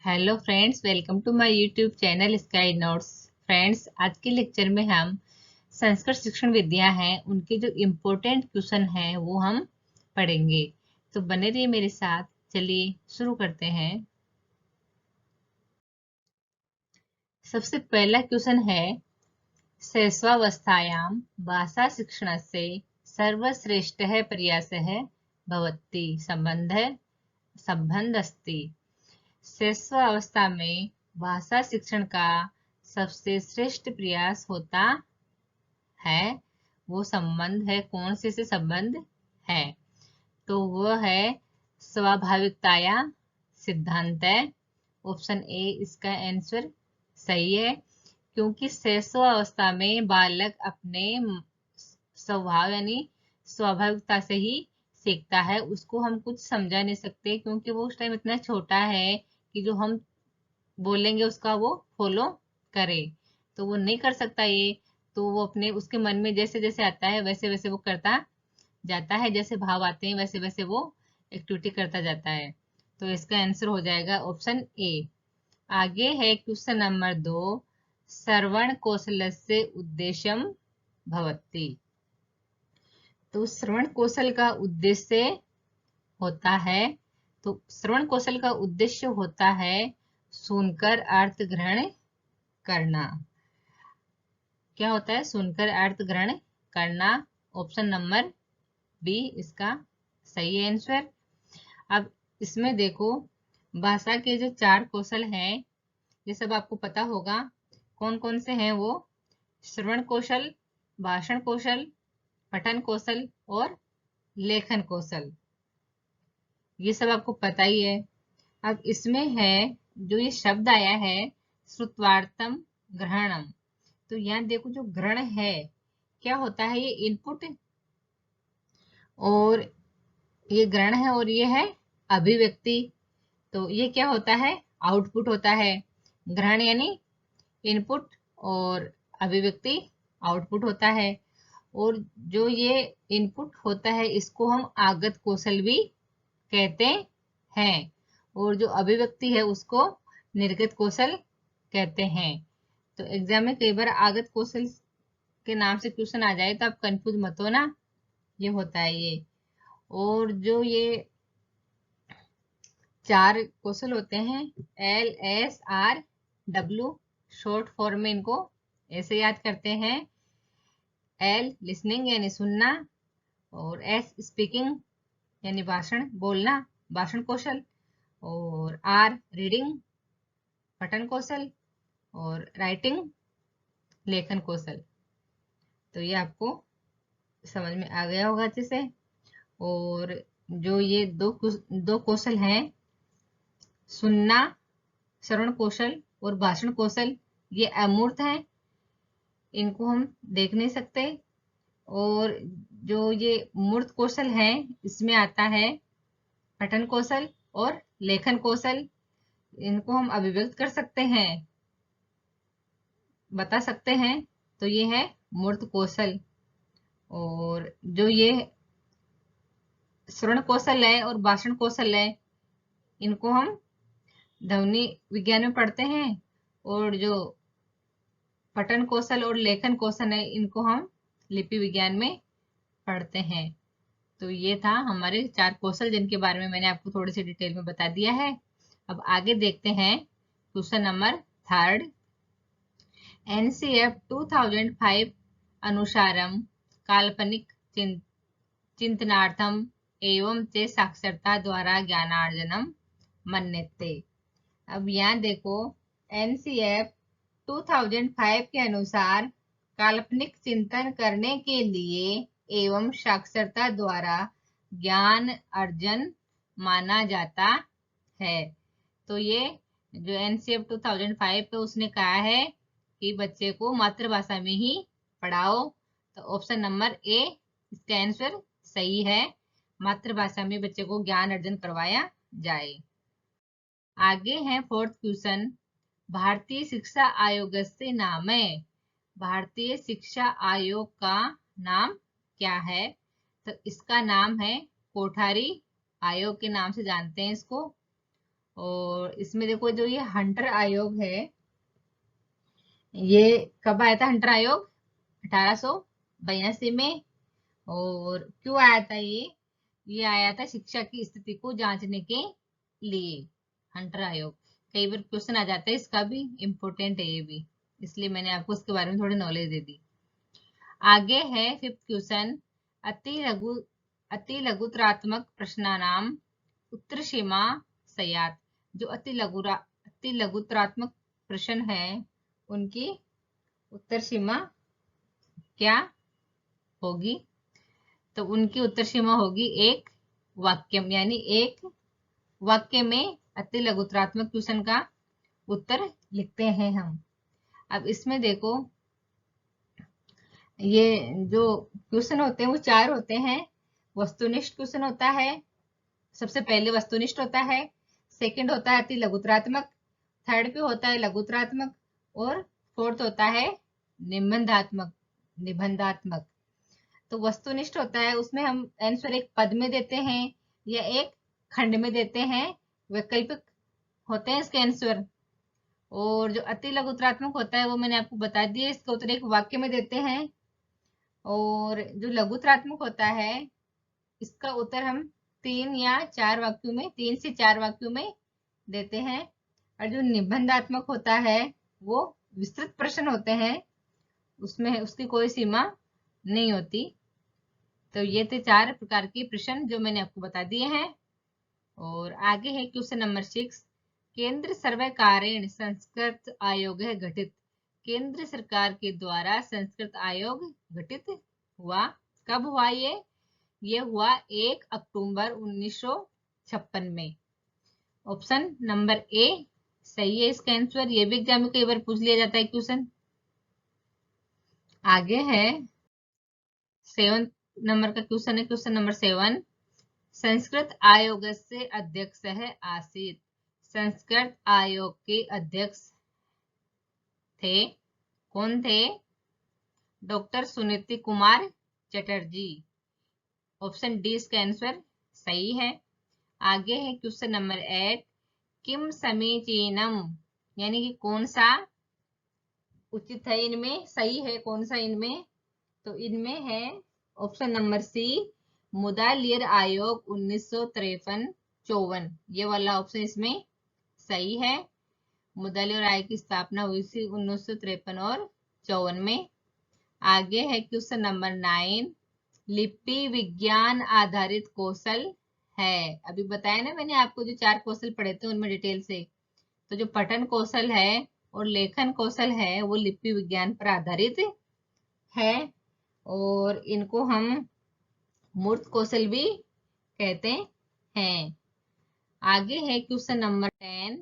Hello friends, welcome to my YouTube channel Sky Notes. Friends, आज के lecture में हम संस्कृत शिक्षण विद्या हैं उनके जो इम्पोर्टेंट क्वेश्चन हैं वो हम पढ़ेंगे। तो बने रहिए मेरे साथ। चलिए शुरू करते हैं। सबसे पहला क्वेश्चन है, शैशवावस्थायां भाषा शिक्षणस्य सर्वश्रेष्ठः प्रयासः भवति संबंध अस्ति। शैशवावस्था में भाषा शिक्षण का सबसे श्रेष्ठ प्रयास होता है। वो संबंध है, कौन से संबंध है? तो वो है स्वाभाविकताया सिद्धांत है। ऑप्शन ए इसका आंसर सही है, क्योंकि शैशवावस्था में बालक अपने स्वभाव यानी स्वाभाविकता से ही सीखता है। उसको हम कुछ समझा नहीं सकते, क्योंकि वो उस टाइम इतना छोटा है कि जो हम बोलेंगे उसका वो फॉलो करे, तो वो नहीं कर सकता ये। तो वो अपने उसके मन में जैसे जैसे आता है वैसे वैसे वो करता जाता है, जैसे भाव आते हैं वैसे वैसे वो एक्टिविटी करता जाता है। तो इसका आंसर हो जाएगा ऑप्शन ए। आगे है क्वेश्चन नंबर 2, श्रवण कौशलस्य उद्देश्यम भवति। तो श्रवण कौशल का उद्देश्य होता है, तो श्रवण कौशल का उद्देश्य होता है सुनकर अर्थ ग्रहण करना। क्या होता है सुनकर अर्थ ग्रहण करना? ऑप्शन नंबर बी इसका सही आंसर। अब इसमें देखो, भाषा के जो 4 कौशल हैं ये सब आपको पता होगा। कौन कौन से हैं वो? श्रवण कौशल, भाषण कौशल, पठन कौशल और लेखन कौशल। ये सब आपको पता ही है। अब इसमें है जो ये शब्द आया है श्रुत्वार्थम ग्रहणम। तो यहाँ देखो, जो ग्रहण है क्या होता है? ये इनपुट, और ये ग्रहण है, और ये है अभिव्यक्ति। तो ये क्या होता है? आउटपुट होता है। ग्रहण यानी इनपुट और अभिव्यक्ति आउटपुट होता है। और जो ये इनपुट होता है इसको हम आगत कौशल भी कहते हैं, और जो अभिव्यक्ति है उसको निर्गत कौशल कहते हैं। तो एग्जाम में कई बार आगत कौशल के नाम से क्वेश्चन आ जाए तो आप कंफ्यूज मत हो ना, ये होता है ये। और जो ये 4 कौशल होते हैं LSRW, शॉर्ट फॉर्म में इनको ऐसे याद करते हैं। L लिसनिंग यानी सुनना, और S स्पीकिंग यानी भाषण बोलना, भाषण कौशल, और R रीडिंग पठन कौशल, और राइटिंग लेखन कौशल। तो ये आपको समझ में आ गया होगा अच्छे से। और जो ये दो कौशल हैं, सुनना श्रवण कौशल और भाषण कौशल, ये अमूर्त हैं, इनको हम देख नहीं सकते। और जो ये मूर्त कौशल है इसमें आता है पठन कौशल और लेखन कौशल। इनको हम अभिव्यक्त कर सकते हैं, बता सकते हैं। तो ये है मूर्त कौशल। और जो ये श्रवण कौशल है और भाषण कौशल है इनको हम ध्वनि विज्ञान में पढ़ते हैं। और जो पठन कौशल और लेखन कौशल है इनको हम लिपि विज्ञान में पढ़ते हैं। तो ये था हमारे 4 कौशल, जिनके बारे में मैंने आपको थोड़ी सी डिटेल में बता दिया है। अब आगे देखते हैं क्वेश्चन नंबर 3। NCF 2005 अनुसारम काल्पनिक चिंतनार्थम एवं च साक्षरता द्वारा ज्ञानार्जनम मन्यते। अब यहाँ देखो, NCF 2005 के अनुसार काल्पनिक चिंतन करने के लिए एवं साक्षरता द्वारा ज्ञान अर्जन माना जाता है। तो ये जो NCF 2005 पे उसने कहा है कि बच्चे को मातृभाषा में ही पढ़ाओ। तो ऑप्शन नंबर ए इसका आंसर सही है, मातृभाषा में बच्चे को ज्ञान अर्जन करवाया जाए। आगे है 4th क्वेश्चन, भारतीय शिक्षा आयोग से नाम है। भारतीय शिक्षा आयोग का नाम क्या है? तो इसका नाम है कोठारी आयोग के नाम से जानते हैं इसको। और इसमें देखो जो ये हंटर आयोग है, ये कब आया था हंटर आयोग? 1882 में। और क्यों आया था ये आया था शिक्षा की स्थिति को जांचने के लिए, हंटर आयोग। कई बार क्वेश्चन आ जाता है इसका भी, इम्पोर्टेंट है ये भी, इसलिए मैंने आपको इसके बारे में थोड़ी नॉलेज दे दी। आगे है 5th क्वेश्चन, अति लघुतरात्मक प्रश्नानाम उत्तर सीमा सयात। जो अति लघुतरात्मक प्रश्न है उनकी उत्तर सीमा क्या होगी? तो उनकी उत्तर सीमा होगी एक वाक्यम, यानी एक वाक्य में अति लघुतरात्मक क्वेश्चन का उत्तर लिखते हैं हम। अब इसमें देखो, ये जो क्वेश्चन होते हैं वो 4 होते हैं। वस्तुनिष्ठ क्वेश्चन होता है, सबसे पहले वस्तुनिष्ठ होता है, सेकंड होता है अति लघुतरात्मक, थर्ड पे होता है लघुतरात्मक, और फोर्थ होता है निबंधात्मक। तो वस्तुनिष्ठ होता है, उसमें हम आंसर एक पद में देते हैं या एक खंड में देते हैं, वैकल्पिक होते हैं इसके आंसर। और जो अति लघुतरात्मक होता है वो मैंने आपको बता दिया, इसका उत्तर एक वाक्य में देते हैं। और जो लघुतरात्मक होता है इसका उत्तर हम 3 या 4 वाक्यों में, 3 से 4 वाक्यों में देते हैं। और जो निबंधात्मक होता है वो विस्तृत प्रश्न होते हैं, उसमें उसकी कोई सीमा नहीं होती। तो ये थे 4 प्रकार के प्रश्न जो मैंने आपको बता दिए हैं। और आगे है क्वेश्चन नंबर 6, केंद्र सर्वकारेण संस्कृत आयोग है गठित। केंद्र सरकार के द्वारा संस्कृत आयोग गठित हुआ, कब हुआ ये हुआ 1 अक्टूबर 1956 में। ऑप्शन नंबर ए सही है इसका आंसर, ये भी एग्जाम में कई बार पूछ लिया जाता है क्वेश्चन। आगे है 7 नंबर का क्वेश्चन है, क्वेश्चन नंबर 7, संस्कृत आयोग से अध्यक्ष है आसीत। संस्कृत आयोग के अध्यक्ष थे, कौन थे? Doctor Suniti Kumar Chatterjee. Option D इसका आंसर सही है। आगे है क्वेश्चन नंबर 8, किम समीचीनम, यानी कि कौन सा उचित है, इनमें सही है कौन सा इनमें? तो इनमें है ऑप्शन नंबर सी, मुदालियर आयोग 1953-54, ये वाला ऑप्शन इसमें सही है। मुदालियर आयोग की स्थापना हुई थी 1953 और 54 में। आगे है क्वेश्चन नंबर 9, लिपि विज्ञान आधारित कौशल है। अभी बताया ना मैंने आपको, जो 4 कौशल पढ़े थे उनमें डिटेल से। तो जो पठन कौशल है और लेखन कौशल है वो लिपि विज्ञान पर आधारित है, और इनको हम मूर्त कौशल भी कहते हैं। आगे है क्वेश्चन नंबर 10,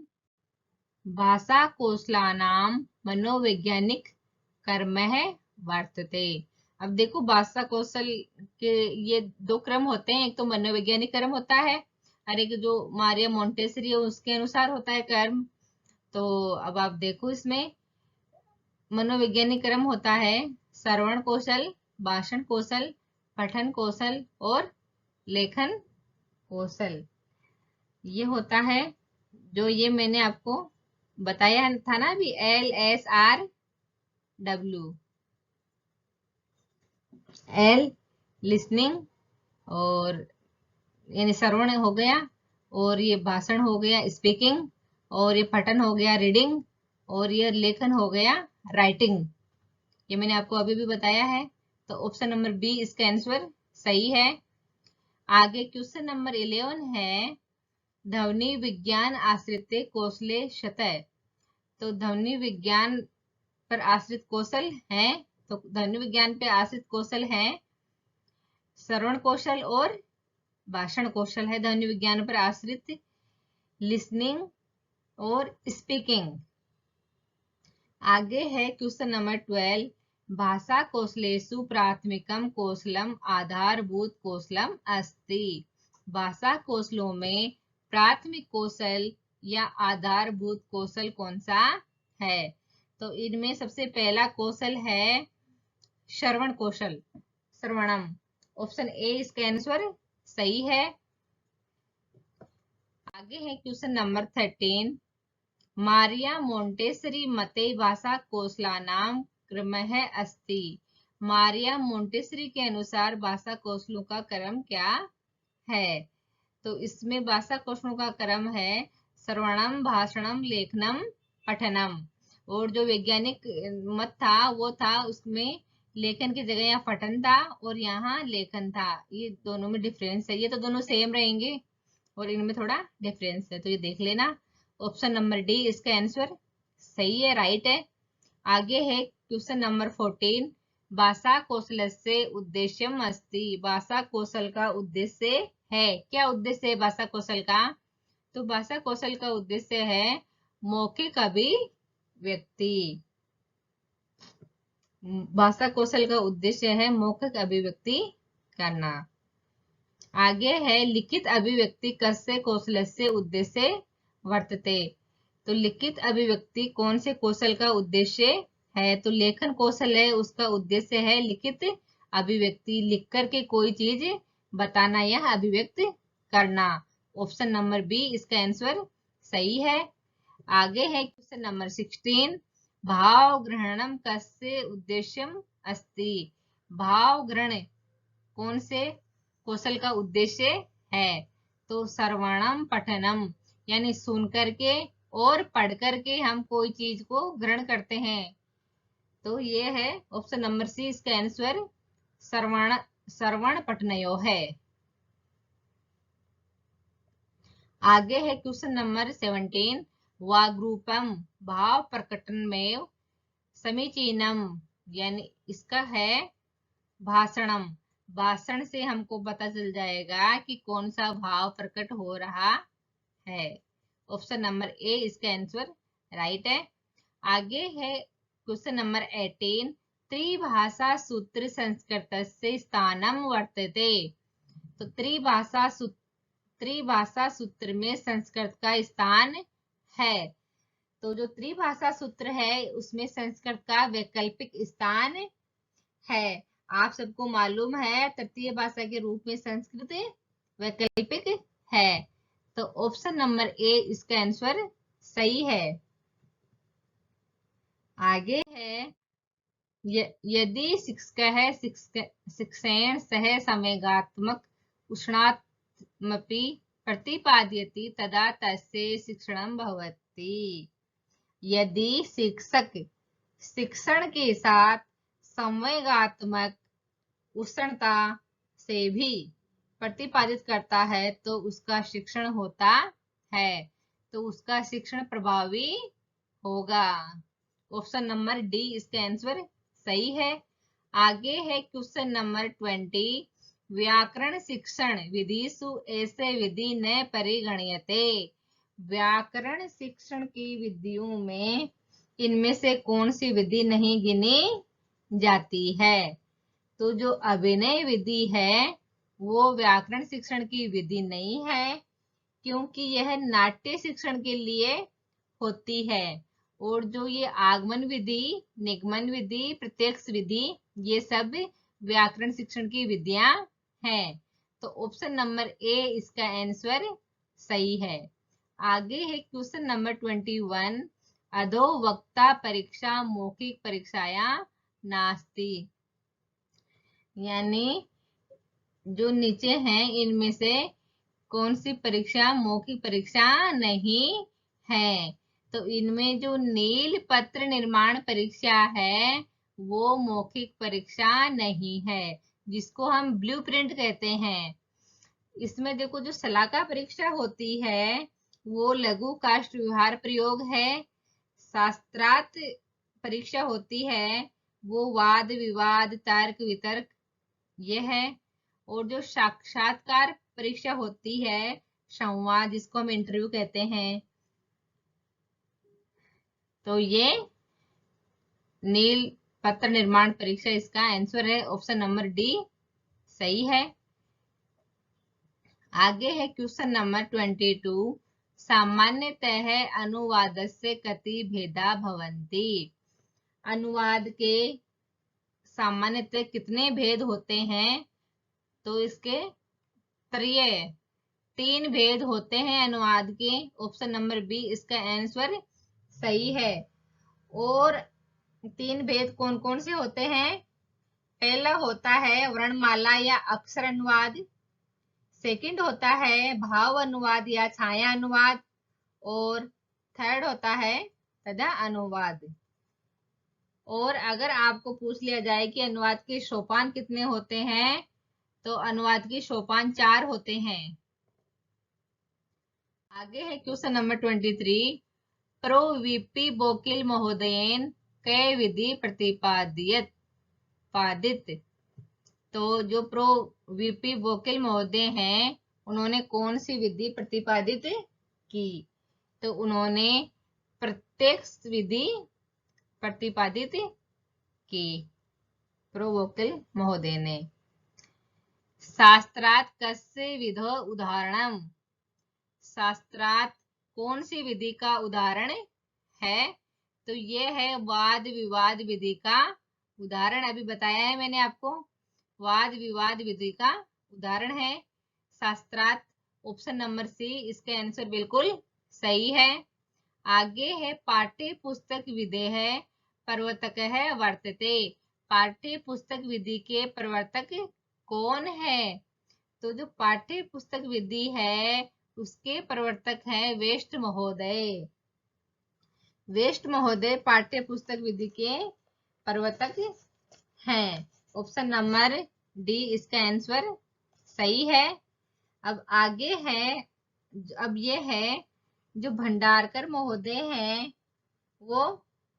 भाषा कौशलानाम मनोवैज्ञानिक कर्मः वर्तते। अब देखो भाषा कौशल के ये 2 क्रम होते हैं, एक तो मनोवैज्ञानिक क्रम होता है और एक जो मारिया मोंटेसरी है उसके अनुसार होता है कर्म। तो अब आप देखो, इसमें मनोवैज्ञानिक क्रम होता है श्रवण कौशल, भाषण कौशल, पठन कौशल और लेखन कौशल। ये होता है जो ये मैंने आपको बताया था ना अभी, LSRW। L लिसनिंग, और यानी श्रवण हो गया, और ये भाषण हो गया स्पीकिंग, और ये पठन हो गया रीडिंग, और ये लेखन हो गया राइटिंग। ये मैंने आपको अभी भी बताया है। तो ऑप्शन नंबर बी इसका आंसर सही है। आगे क्वेश्चन नंबर 11 है, ध्वनि विज्ञान आश्रित कौशले शतः। तो ध्वनि विज्ञान पर आश्रित कौशल है, तो ध्वनि विज्ञान पे आश्रित कौशल है श्रवण कौशल और भाषण कौशल है ध्वनि विज्ञान पर आश्रित, लिसनिंग और स्पीकिंग। आगे है क्वेश्चन नंबर 12, भाषा कौशलेषु प्राथमिकम कौशलम आधारभूत कौशलम अस्ति। भाषा कौशलों में प्राथमिक कौशल या आधारभूत कौशल कौन सा है? तो इनमें सबसे पहला कौशल है श्रवण कौशल, श्रवणम। ऑप्शन ए इसका आंसर सही है। आगे है क्वेश्चन नंबर 13। मारिया मोंटेसरी मते भाषा कौशलानाम क्रमः अस्ति। मारिया मोंटेसरी के अनुसार भाषा कौशलों का क्रम क्या है? तो इसमें भाषा कौशलों का क्रम है श्रवणम, भाषणम, लेखनम, पठनम। और जो वैज्ञानिक मत था वो था उसमें लेखन की जगह यहाँ पठन था और यहाँ लेखन था। ये दोनों में डिफरेंस है, ये तो दोनों सेम रहेंगे और इनमें थोड़ा डिफरेंस है, तो ये देख लेना। ऑप्शन नंबर डी इसका आंसर सही है, राइट है। आगे है क्वेश्चन नंबर 14। भाषा कौशलस्य उद्देश्यम अस्ति। भाषा कौशल का उद्देश्य है, क्या उद्देश्य है भाषा कौशल का? तो भाषा कौशल का उद्देश्य है मौखिक अभिव्यक्ति। भाषा कौशल का उद्देश्य है मौखिक अभिव्यक्ति करना। आगे है लिखित अभिव्यक्ति कस्य कौशलस्य उद्देश्य वर्तते। तो लिखित अभिव्यक्ति कौन से कौशल का उद्देश्य है? तो लेखन कौशल है, उसका उद्देश्य है लिखित अभिव्यक्ति, लिख करके कोई चीज बताना या अभिव्यक्त करना। ऑप्शन नंबर बी इसका आंसर सही है। आगे है क्वेश्चन नंबर 16। भाव ग्रहणम कस्य उद्देश्यम अस्ति। भाव ग्रहण कौन से कौशल का उद्देश्य है? तो श्रवणम पठनम, यानी सुन करके और पढ़ करके हम कोई चीज को ग्रहण करते हैं। तो ये है ऑप्शन नंबर सी इसका आंसर श्रवण पठनयो है। आगे है क्वेश्चन नंबर 17। वाग्रूपम भाव प्रकटन में समीचीनम, यानी इसका है भाषणम। भाषण से हमको पता चल जाएगा कि कौन सा भाव प्रकट हो रहा है। ऑप्शन नंबर ए इसका आंसर राइट है। आगे है क्वेश्चन नंबर 18। त्रिभाषा सूत्र संस्कृतस्य स्थानम वर्तते। तो त्रिभाषा सूत्र में संस्कृत का स्थान है। तो जो त्रिभाषा सूत्र है उसमें संस्कृत का वैकल्पिक स्थान है। आप सबको मालूम है तृतीय भाषा के रूप में संस्कृत वैकल्पिक है। तो ऑप्शन नंबर ए इसका आंसर सही है। आगे है यदि शिक्षक शिक्षेण सह संवेगात्मक उष्णात्मपि प्रतिपादयति तदा तस्य शिक्षणं भवति। यदि शिक्षक शिक्षण के साथ संवेगात्मक उष्णता से भी प्रतिपादित करता है तो उसका शिक्षण होता है, तो उसका शिक्षण प्रभावी होगा। ऑप्शन नंबर डी इसका आंसर सही है। आगे है क्वेश्चन नंबर 20। व्याकरण शिक्षण विधिषु ऐसे विधि न परिगण्यते। व्याकरण शिक्षण की विधियों में इनमें से कौन सी विधि नहीं गिनी जाती है? तो जो अभिनय विधि है वो व्याकरण शिक्षण की विधि नहीं है, क्योंकि यह नाट्य शिक्षण के लिए होती है। और जो ये आगमन विधि, निगमन विधि, प्रत्यक्ष विधि, ये सब व्याकरण शिक्षण की विधियां हैं। तो ऑप्शन नंबर ए इसका आंसर सही है। आगे है क्वेश्चन नंबर 21। अधो वक्ता परीक्षा मौखिक परीक्षाया नास्ति। यानी जो नीचे हैं इनमें से कौन सी परीक्षा मौखिक परीक्षा नहीं है? तो इनमें जो नील पत्र निर्माण परीक्षा है वो मौखिक परीक्षा नहीं है, जिसको हम ब्लूप्रिंट कहते हैं। इसमें देखो जो शलाका परीक्षा होती है वो लघु काष्ठ व्यवहार प्रयोग है। शास्त्रार्थ परीक्षा होती है वो वाद विवाद तर्क वितर्क ये है। और जो साक्षात्कार परीक्षा होती है संवाद, जिसको हम इंटरव्यू कहते हैं, तो ये नील पत्र निर्माण परीक्षा इसका आंसर है। ऑप्शन नंबर डी सही है। आगे है क्वेश्चन नंबर 22। सामान्यतः अनुवादस्य कति भेदा भवन्ति। अनुवाद के सामान्यतः कितने भेद होते हैं? तो इसके 3 भेद होते हैं अनुवाद के। ऑप्शन नंबर बी इसका आंसर सही है। और 3 भेद कौन कौन से होते हैं? पहला होता है वर्णमाला या अक्षर अनुवाद, सेकंड होता है भाव अनुवाद या छाया अनुवाद, और थर्ड होता है तथा अनुवाद। और अगर आपको पूछ लिया जाए कि अनुवाद के सोपान कितने होते हैं, तो अनुवाद के सोपान 4 होते हैं। आगे है क्वेश्चन नंबर 23। प्रो वीपी वकील महोदयन कै विधि प्रतिपादित पादित। तो जो प्रो वीपी वकील महोदय हैं, उन्होंने कौन सी विधि प्रतिपादित की? तो उन्होंने प्रत्यक्ष विधि प्रतिपादित की, प्रो वकील महोदय ने। शास्त्रार्थ कस्य विधो उदाहरणम। शास्त्रार्थ कौन सी विधि का उदाहरण है? तो ये है वाद विवाद विधि का उदाहरण। अभी बताया है मैंने आपको, वाद विवाद विधि का उदाहरण है शास्त्रार्थ। ऑप्शन नंबर सी इसका आंसर बिल्कुल सही है। आगे है पाठ्य पुस्तक विधि है प्रवर्तक है वर्तते। पाठ्य पुस्तक विधि के प्रवर्तक कौन है? तो जो पाठ्य पुस्तक विधि है उसके प्रवर्तक हैं वेस्ट महोदय। वेस्ट महोदय पाठ्य पुस्तक विधि के प्रवर्तक हैं। ऑप्शन नंबर डी इसका आंसर सही है। अब आगे है, अब ये है जो भंडारकर महोदय हैं वो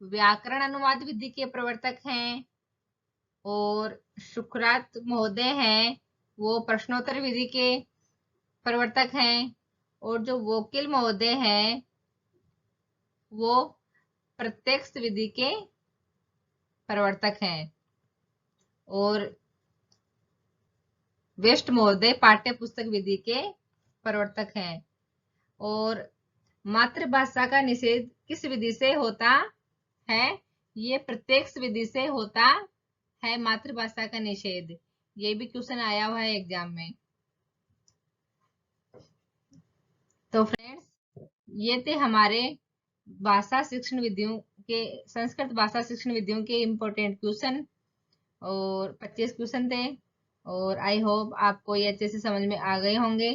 व्याकरण अनुवाद विधि के प्रवर्तक हैं, और शुक्रात महोदय हैं वो प्रश्नोत्तर विधि के प्रवर्तक हैं, और जो वकील महोदय हैं वो प्रत्यक्ष विधि के प्रवर्तक हैं, और वेस्ट महोदय पाठ्य पुस्तक विधि के प्रवर्तक हैं। और मातृभाषा का निषेध किस विधि से होता है? ये प्रत्यक्ष विधि से होता है मातृभाषा का निषेध। ये भी क्वेश्चन आया हुआ है एग्जाम में। तो फ्रेंड्स, ये थे हमारे भाषा शिक्षण विधियों के, संस्कृत भाषा शिक्षण विधियों के इम्पोर्टेंट क्वेश्चन, और 25 क्वेश्चन थे। और आई होप आपको ये अच्छे से समझ में आ गए होंगे।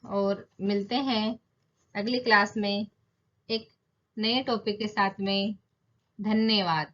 और मिलते हैं अगली क्लास में एक नए टॉपिक के साथ में। धन्यवाद।